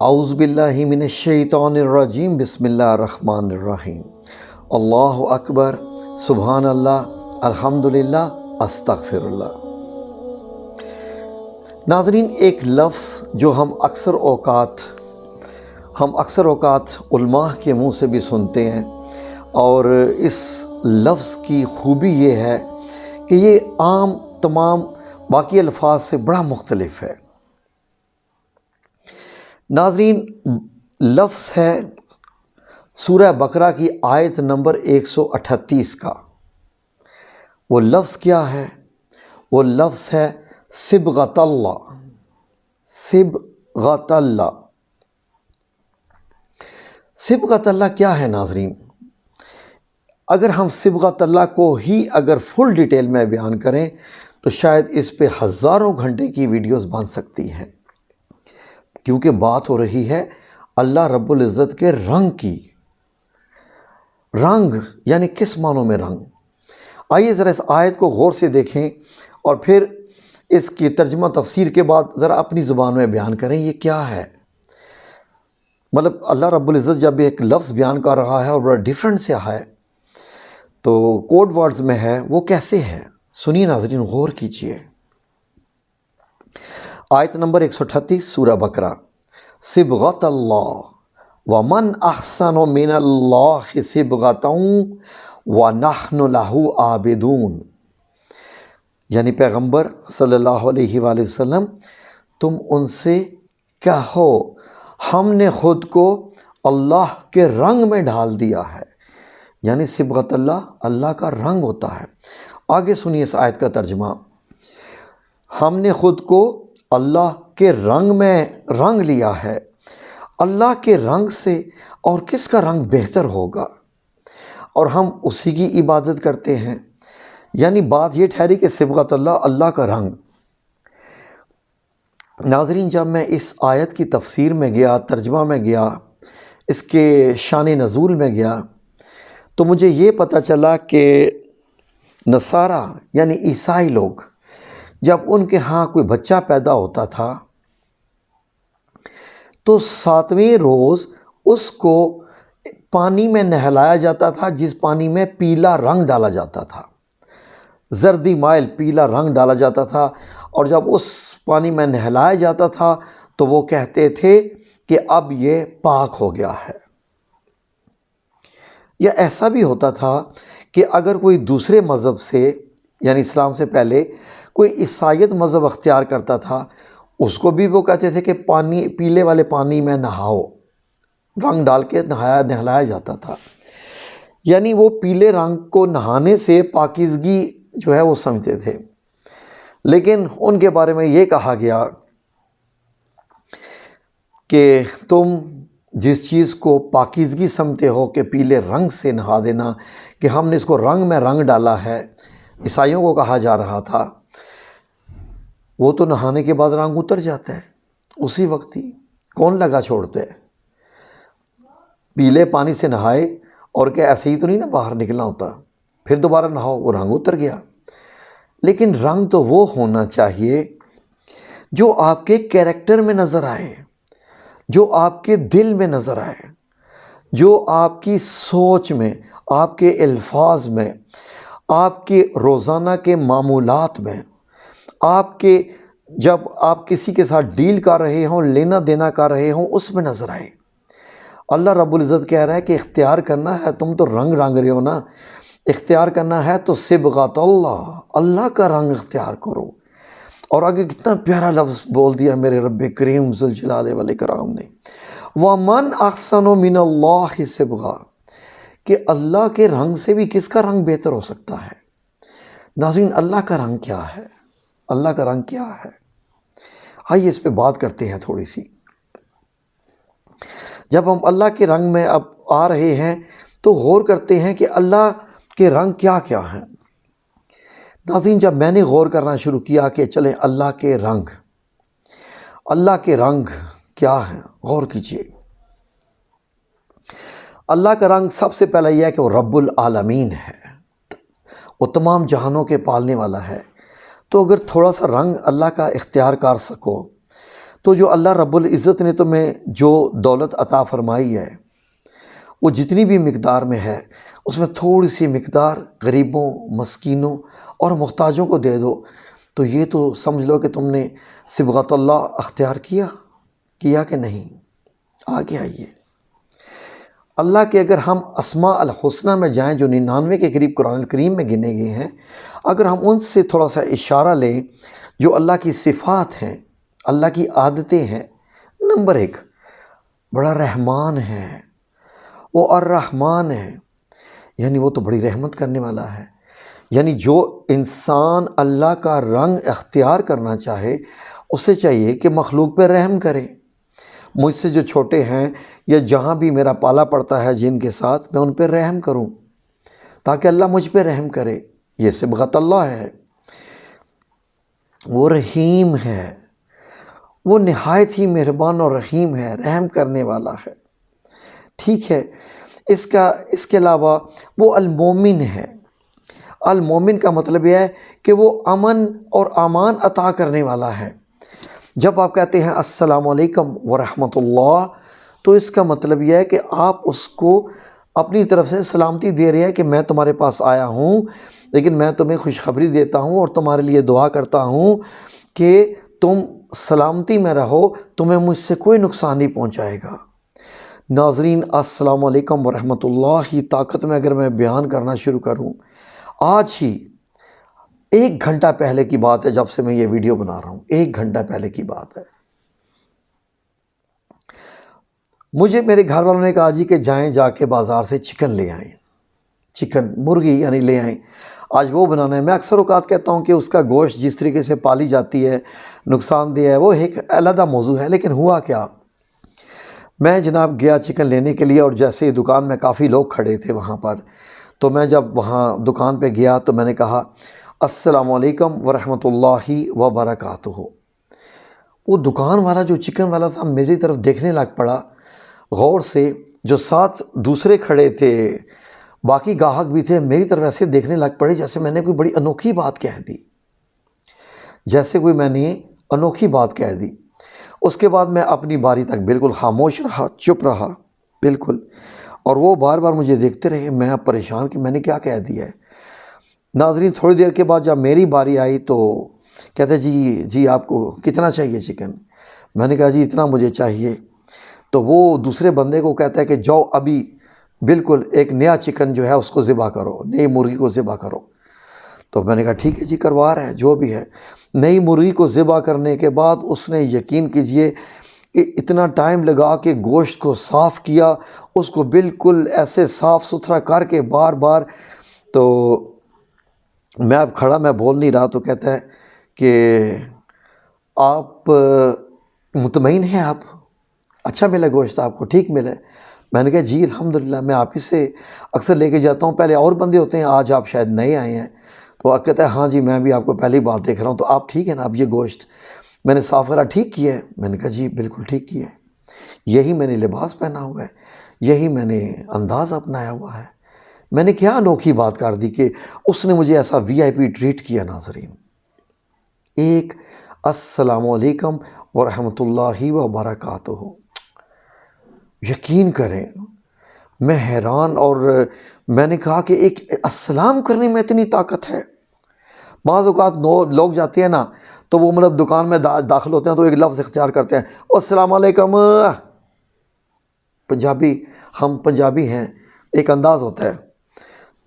اعوذ باللہ من الشیطان الرجیم بسم اللہ الرحمن الرحیم اللہ اکبر سبحان اللہ الحمدللہ استغفر اللہ۔ ناظرین، ایک لفظ جو ہم اکثر اوقات علماء کے منہ سے بھی سنتے ہیں، اور اس لفظ کی خوبی یہ ہے کہ یہ عام تمام باقی الفاظ سے بڑا مختلف ہے۔ ناظرین، لفظ ہے سورہ بقرہ کی آیت نمبر 138 کا۔ وہ لفظ کیا ہے؟ وہ لفظ ہے صبغۃ اللہ۔ صبغۃ اللہ، صبغۃ اللہ کیا ہے ناظرین؟ اگر ہم صبغۃ اللہ کو ہی اگر فل ڈیٹیل میں بیان کریں تو شاید اس پہ ہزاروں گھنٹے کی ویڈیوز بن سکتی ہیں، کیونکہ بات ہو رہی ہے اللہ رب العزت کے رنگ کی۔ رنگ یعنی کس معنوں میں رنگ؟ آئیے ذرا اس آیت کو غور سے دیکھیں اور پھر اس کی ترجمہ تفسیر کے بعد ذرا اپنی زبان میں بیان کریں یہ کیا ہے۔ مطلب اللہ رب العزت جب ایک لفظ بیان کر رہا ہے اور بڑا ڈیفرنٹ سے ہے تو کوڈ ورڈز میں ہے، وہ کیسے ہے؟ سنیے ناظرین، غور کیجئے۔ آیت نمبر 138 سورہ بقرہ۔ صبغۃ اللہ ومن احسن من اللہ صبغۃ ونحن لہ عابدون۔ یعنی پیغمبر صلی اللہ علیہ وآلہ وسلم، تم ان سے کہو ہم نے خود کو اللہ کے رنگ میں ڈھال دیا ہے۔ یعنی صبغۃ اللہ، اللہ کا رنگ ہوتا ہے۔ آگے سنیے اس آیت کا ترجمہ۔ ہم نے خود کو اللہ کے رنگ میں رنگ لیا ہے۔ اللہ کے رنگ سے اور کس کا رنگ بہتر ہوگا؟ اور ہم اسی کی عبادت کرتے ہیں۔ یعنی بات یہ ٹھہری کہ صبغۃ اللہ، اللہ کا رنگ۔ ناظرین، جب میں اس آیت کی تفسیر میں گیا، ترجمہ میں گیا، اس کے شان نزول میں گیا، تو مجھے یہ پتہ چلا کہ نصارہ یعنی عیسائی لوگ، جب ان کے ہاں کوئی بچہ پیدا ہوتا تھا تو 7ویں روز اس کو پانی میں نہلایا جاتا تھا، جس پانی میں پیلا رنگ ڈالا جاتا تھا، زردی مائل پیلا رنگ ڈالا جاتا تھا، اور جب اس پانی میں نہلایا جاتا تھا تو وہ کہتے تھے کہ اب یہ پاک ہو گیا ہے۔ یا ایسا بھی ہوتا تھا کہ اگر کوئی دوسرے مذہب سے یعنی اسلام سے پہلے کوئی عیسائیت مذہب اختیار کرتا تھا، اس کو بھی وہ کہتے تھے کہ پیلے والے پانی میں نہاؤ، رنگ ڈال کے نہلایا جاتا تھا۔ یعنی وہ پیلے رنگ کو نہانے سے پاکیزگی جو ہے وہ سمجھتے تھے۔ لیکن ان کے بارے میں یہ کہا گیا کہ تم جس چیز کو پاکیزگی سمجھتے ہو کہ پیلے رنگ سے نہا دینا، کہ ہم نے اس کو رنگ میں رنگ ڈالا ہے، عیسائیوں کو کہا جا رہا تھا، وہ تو نہانے کے بعد رنگ اتر جاتا ہے اسی وقت ہی، کون لگا چھوڑتے ہے؟ پیلے پانی سے نہائے اور کہ ایسے ہی تو نہیں نا باہر نکلنا ہوتا، پھر دوبارہ نہاؤ، وہ رنگ اتر گیا۔ لیکن رنگ تو وہ ہونا چاہیے جو آپ کے کیریکٹر میں نظر آئے، جو آپ کے دل میں نظر آئے، جو آپ کی سوچ میں، آپ کے الفاظ میں، آپ کے روزانہ کے معمولات میں، آپ کے جب آپ کسی کے ساتھ ڈیل کر رہے ہوں، لینا دینا کر رہے ہوں، اس میں نظر آئے۔ اللہ رب العزت کہہ رہا ہے کہ اختیار کرنا ہے، تم تو رنگ رہے ہو نا، اختیار کرنا ہے تو صبغۃ اللہ، اللہ کا رنگ اختیار کرو۔ اور آگے کتنا پیارا لفظ بول دیا میرے رب کریم ذوالجلال والاکرام نے، وَمَنْ أَحْسَنُ مِنَ اللَّهِ صِبْغًا، کہ اللہ کے رنگ سے بھی کس کا رنگ بہتر ہو سکتا ہے؟ ناظرین، اللہ کا رنگ کیا ہے؟ اللہ کا رنگ کیا ہے؟ آئیے اس پہ بات کرتے ہیں تھوڑی سی۔ جب ہم اللہ کے رنگ میں اب آ رہے ہیں تو غور کرتے ہیں کہ اللہ کے رنگ کیا کیا ہیں۔ ناظرین، جب میں نے غور کرنا شروع کیا کہ چلیں اللہ کے رنگ کیا ہیں، غور کیجئے۔ اللہ کا رنگ سب سے پہلا یہ ہے کہ وہ رب العالمین ہے، وہ تمام جہانوں کے پالنے والا ہے۔ تو اگر تھوڑا سا رنگ اللہ کا اختیار کر سکو تو جو اللہ رب العزت نے تمہیں جو دولت عطا فرمائی ہے وہ جتنی بھی مقدار میں ہے اس میں تھوڑی سی مقدار غریبوں، مسکینوں اور محتاجوں کو دے دو، تو یہ تو سمجھ لو کہ تم نے صبغۃ اللہ اختیار کیا کہ نہیں۔ آگے آئیے، اللہ کے اگر ہم اسماء الحسنہ میں جائیں جو 99 کے قریب قرآن کریم میں گنے گئے ہیں، اگر ہم ان سے تھوڑا سا اشارہ لیں جو اللہ کی صفات ہیں، اللہ کی عادتیں ہیں، نمبر 1 بڑا رحمان ہے، وہ الرحمن ہے، یعنی وہ تو بڑی رحمت کرنے والا ہے۔ یعنی جو انسان اللہ کا رنگ اختیار کرنا چاہے اسے چاہیے کہ مخلوق پہ رحم کرے۔ مجھ سے جو چھوٹے ہیں یا جہاں بھی میرا پالا پڑتا ہے جن کے ساتھ، میں ان پہ رحم کروں تاکہ اللہ مجھ پہ رحم کرے۔ یہ صبغۃ اللہ ہے۔ وہ رحیم ہے، وہ نہایت ہی مہربان اور رحیم ہے، رحم کرنے والا ہے، ٹھیک ہے۔ اس کے علاوہ وہ المومن ہے۔ المومن کا مطلب یہ ہے کہ وہ امن اور امان عطا کرنے والا ہے۔ جب آپ کہتے ہیں السلام علیکم ورحمۃ اللہ، تو اس کا مطلب یہ ہے کہ آپ اس کو اپنی طرف سے سلامتی دے رہے ہیں کہ میں تمہارے پاس آیا ہوں، لیکن میں تمہیں خوشخبری دیتا ہوں اور تمہارے لیے دعا کرتا ہوں کہ تم سلامتی میں رہو، تمہیں مجھ سے کوئی نقصان نہیں پہنچائے گا۔ ناظرین، السلام علیکم ورحمۃ اللہ کی طاقت میں اگر میں بیان کرنا شروع کروں، آج ہی 1 گھنٹہ پہلے کی بات ہے جب سے میں یہ ویڈیو بنا رہا ہوں، 1 گھنٹہ پہلے کی بات ہے، مجھے میرے گھر والوں نے کہا جی کہ جا کے بازار سے چکن لے آئیں، چکن مرغی یعنی لے آئیں، آج وہ بنانا ہے۔ میں اکثر اوقات کہتا ہوں کہ اس کا گوشت جس طریقے سے پالی جاتی ہے، نقصان دہ ہے، وہ ایک علیحدہ موضوع ہے، لیکن ہوا کیا، میں جناب گیا چکن لینے کے لیے، اور جیسے ہی دکان میں کافی لوگ کھڑے تھے وہاں پر، تو میں جب وہاں دکان پہ گیا تو میں نے کہا السلام علیکم ورحمۃ اللہ وبرکاتہ۔ وہ دکان والا جو چکن والا تھا میری طرف دیکھنے لگ پڑا غور سے، جو ساتھ دوسرے کھڑے تھے، باقی گاہک بھی تھے، میری طرف ایسے دیکھنے لگ پڑے جیسے میں نے کوئی بڑی انوکھی بات کہہ دی، میں نے انوکھی بات کہہ دی۔ اس کے بعد میں اپنی باری تک بالکل خاموش رہا، چپ رہا بالکل، اور وہ بار بار مجھے دیکھتے رہے۔ میں اب پریشان کہ میں نے کیا کہہ دیا ہے۔ ناظرین، تھوڑی دیر کے بعد جب میری باری آئی تو کہتے جی آپ کو کتنا چاہیے چکن؟ میں نے کہا جی اتنا مجھے چاہیے۔ تو وہ دوسرے بندے کو کہتا ہے کہ جاؤ ابھی بالکل ایک نیا چکن جو ہے اس کو ذبح کرو، نئی مرغی کو ذبح کرو۔ تو میں نے کہا ٹھیک ہے جی، کروا رہے ہیں جو بھی ہے۔ نئی مرغی کو ذبح کرنے کے بعد اس نے یقین کیجئے کہ اتنا ٹائم لگا کہ گوشت کو صاف کیا، اس کو بالکل ایسے صاف ستھرا کر کے بار بار، تو میں اب کھڑا، میں بول نہیں رہا، تو کہتا ہے کہ آپ مطمئن ہیں، آپ اچھا ملے گوشت، آپ کو ٹھیک ملے؟ میں نے کہا جی الحمدللہ، میں آپ ہی سے اکثر لے کے جاتا ہوں، پہلے اور بندے ہوتے ہیں، آج آپ شاید نئے آئے ہیں۔ تو آپ کہتا ہے ہاں جی میں بھی آپ کو پہلی بار دیکھ رہا ہوں، تو آپ ٹھیک ہے نا، اب یہ گوشت میں نے صاف کرا ٹھیک کیا ہے؟ میں نے کہا جی بالکل ٹھیک کیا ہے، یہی میں نے لباس پہنا ہوا ہے، یہی میں نے انداز اپنایا ہوا ہے۔ میں نے کیا انوکھی بات کر دی کہ اس نے مجھے ایسا VIP ٹریٹ کیا۔ ناظرین، ایک السلام علیکم ورحمۃ اللہ وبرکاتہ، یقین کریں میں حیران، اور میں نے کہا کہ ایک السلام کرنے میں اتنی طاقت ہے۔ بعض اوقات لوگ جاتے ہیں نا تو وہ مطلب دکان میں داخل ہوتے ہیں تو ایک لفظ اختیار کرتے ہیں السلام علیکم، پنجابی، ہم پنجابی ہیں، ایک انداز ہوتا ہے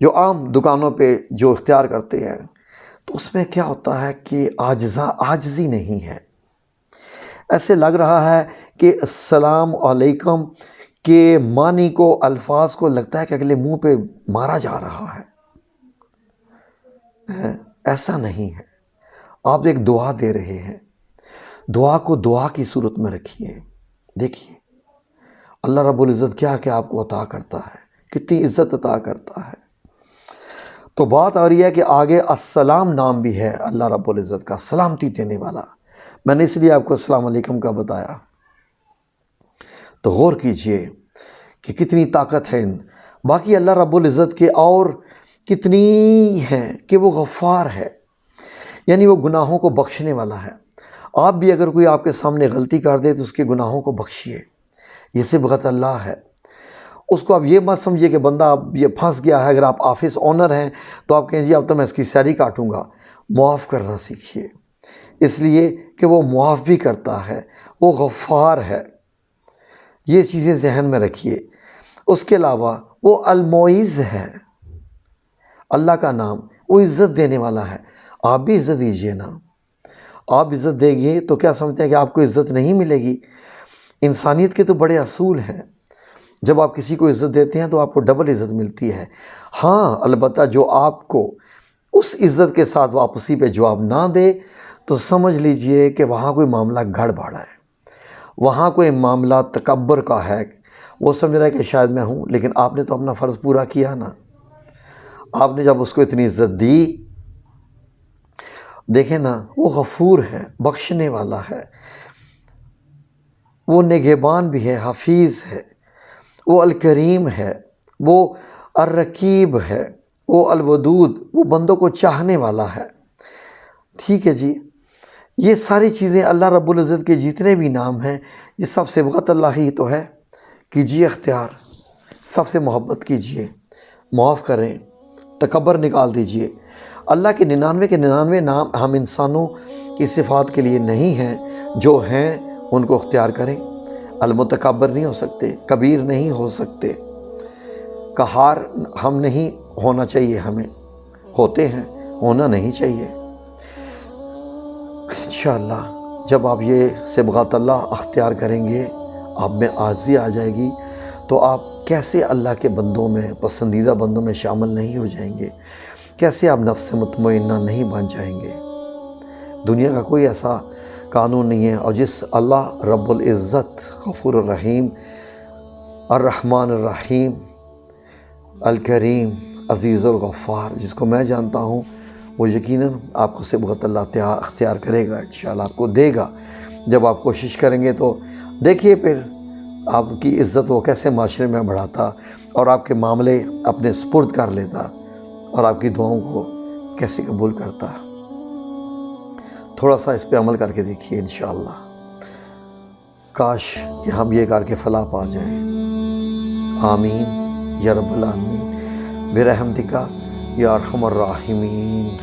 جو عام دکانوں پہ جو اختیار کرتے ہیں، تو اس میں کیا ہوتا ہے کہ عاجزی نہیں ہے۔ ایسے لگ رہا ہے کہ السلام علیکم کے معنی کو، الفاظ کو لگتا ہے کہ اگلے منہ پہ مارا جا رہا ہے۔ ایسا نہیں ہے، آپ ایک دعا دے رہے ہیں، دعا کو دعا کی صورت میں رکھیے۔ دیکھیے اللہ رب العزت کیا کیا آپ کو عطا کرتا ہے، کتنی عزت عطا کرتا ہے۔ تو بات آ رہی ہے کہ آگے السلام نام بھی ہے اللہ رب العزت کا، سلامتی دینے والا۔ میں نے اس لیے آپ کو السلام علیکم کا بتایا۔ تو غور کیجئے کہ کتنی طاقت ہے باقی اللہ رب العزت کے، اور کتنی ہے کہ وہ غفار ہے، یعنی وہ گناہوں کو بخشنے والا ہے۔ آپ بھی اگر کوئی آپ کے سامنے غلطی کر دے تو اس کے گناہوں کو بخشیے، یہ صبغت اللہ ہے۔ اس کو آپ یہ مت سمجھیے کہ بندہ اب یہ پھنس گیا ہے، اگر آپ آفس اونر ہیں تو آپ کہیں جی اب تو میں اس کی سیلری کاٹوں گا۔ معاف کرنا سیکھیے، اس لیے کہ وہ معاف بھی کرتا ہے، وہ غفار ہے، یہ چیزیں ذہن میں رکھیے۔ اس کے علاوہ وہ المعز ہے، اللہ کا نام، وہ عزت دینے والا ہے۔ آپ بھی عزت دیجئے نا، آپ عزت دیں گے تو کیا سمجھتے ہیں کہ آپ کو عزت نہیں ملے گی؟ انسانیت کے تو بڑے اصول ہیں، جب آپ کسی کو عزت دیتے ہیں تو آپ کو ڈبل عزت ملتی ہے۔ ہاں البتہ جو آپ کو اس عزت کے ساتھ واپسی پہ جواب نہ دے تو سمجھ لیجئے کہ وہاں کوئی معاملہ گڑبڑ ہے، وہاں کوئی معاملہ تکبر کا ہے، وہ سمجھ رہا ہے کہ شاید میں ہوں، لیکن آپ نے تو اپنا فرض پورا کیا نا۔ آپ نے جب اس کو اتنی عزت دی، دیکھیں نا وہ غفور ہے، بخشنے والا ہے، وہ نگہبان بھی ہے، حفیظ ہے، وہ الکریم ہے، وہ الرقیب ہے، وہ الودود، وہ بندوں کو چاہنے والا ہے۔ ٹھیک ہے جی، یہ ساری چیزیں اللہ رب العزت کے جتنے بھی نام ہیں یہ سب صبغت اللہ ہی تو ہے۔ کیجیے اختیار، سب سے محبت کیجیے، معاف کریں، تکبر نکال دیجیے۔ اللہ کے 99 کے 99 نام ہم انسانوں کی صفات کے لیے نہیں ہیں، جو ہیں ان کو اختیار کریں۔ المتکبر نہیں ہو سکتے، کبیر نہیں ہو سکتے، قہار ہم نہیں ہونا چاہیے، ہمیں ہوتے ہیں، ہونا نہیں چاہیے۔ انشاءاللہ جب آپ یہ صبغات اللہ اختیار کریں گے، آپ میں عاجزی آ جائے گی، تو آپ کیسے اللہ کے بندوں میں، پسندیدہ بندوں میں شامل نہیں ہو جائیں گے، کیسے آپ نفس مطمئنہ نہیں بن جائیں گے۔ دنیا کا کوئی ایسا قانون نہیں ہے، اور جس اللہ رب العزت غفور الرحیم، الرحمن الرحیم، الکریم، عزیز الغفار، جس کو میں جانتا ہوں، وہ یقیناً آپ کو صبغت اللہ اختیار کرے گا، انشاءاللہ آپ کو دے گا۔ جب آپ کوشش کریں گے تو دیکھیے پھر آپ کی عزت وہ کیسے معاشرے میں بڑھاتا، اور آپ کے معاملے اپنے سپرد کر لیتا، اور آپ کی دعاؤں کو کیسے قبول کرتا۔ تھوڑا سا اس پہ عمل کر کے دیکھیے انشاءاللہ، کاش کہ ہم یہ کر کے فلاح پا جائیں۔ آمین یا رب العالمین برحمتک یا ارحم الراحمین۔